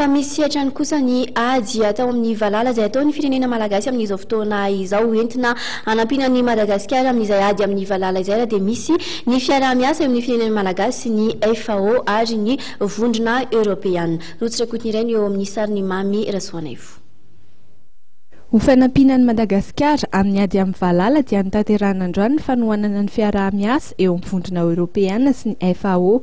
Fa misy sehatry kosa ny ady atao amin'ny Valala izay ataon'ny firenena malagasy amin'izao fotoana izao entina hanampina ny Madagasikara amin'izay ady amin'ny Valala izay dia misy ny fiaraha-miasa amin'ny firenena malagasy ny FAO ary ny vondrona Européenne. Rotsirakotina ireny eo amin'ny sariny mamy Rasoanaivo. Ho fanampinan'ny Madagasikara amin'ny ady amin'ny Valala dia nitanterahana androany ny fanohanana ny fiaraha-miasa eo amin'ny vondrona Européenne sy ny FAO.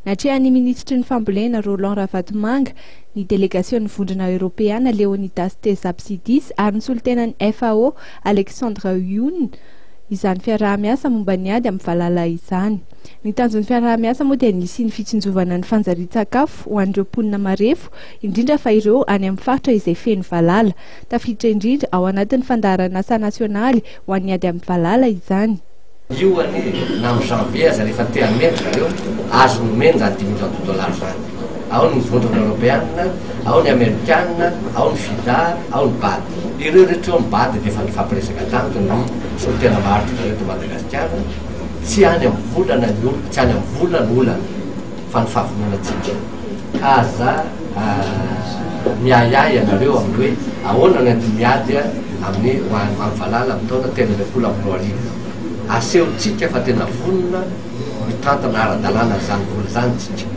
Natrehan'ny ministry ny fambolena Roland Ravatomanga, ny delegasion'ny vondrona Européenne Leonidas Tesapsidis ary ny solitenan'ny FAO Alexandre Youn izany fiaraha-miasa momba ny ady amin'ny Valala izany. Ny tanjon'ny fiaraha-miasa moa dia nisy ny fitsinjovana ny fanjarian-tsakafo ho an'ireo mponina marefo, indrindra fa ireo any amin'ny faritra izay feno Valala. Tafiditra indrindra ao anatin'ny fandaharan'asa nasionaly ho an'ny ady amin'ny Valala izany. Io any na amin'ny janvier za rehefa te hamena zareo azo nomena za $10 millions zany. Ao ny vondrona Européenne, ao ny Amerikana, ao ny Fida, ao ny Bady. Ireo rehetra eo amin'ny Bady dia efa nifampiresaka tanto ny solitena maharitra reto Madagasikara. Tsy any amin'ny volana ny olo, tsy any amin'ny volana olana fa ny fahavonanatsika. Aza miayay anareo amin'ny hoe ahoana ny ady miady amin'ny Valala amin'ny taona 2023. Asehontsika fa tena vonona mitantana ara-dalàna zany vola zany tsika.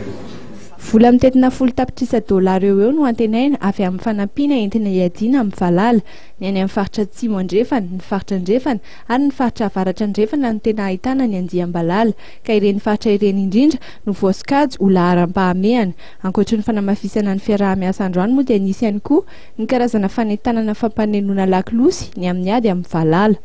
Vola mitetina $10 eo no antenaina avy amin'ny fanampina entina iadiana amin'ny Valala. Ny any amin'ny faritra atsimo andrefana, ny faritra andrefana ary ny faritra avaratra andrefana no tena ahitana ny andiam-balala, ka ireny faritra ireny indrindra no voasokajy ho laharam-pahamehana. Ankoatra ny fanamafisana ny fiaraha-miasa androany moa dia nisy ihany koa ny karazana fanentanana fampanenoana lakilosy ny amin'ny ady amin'ny Valala.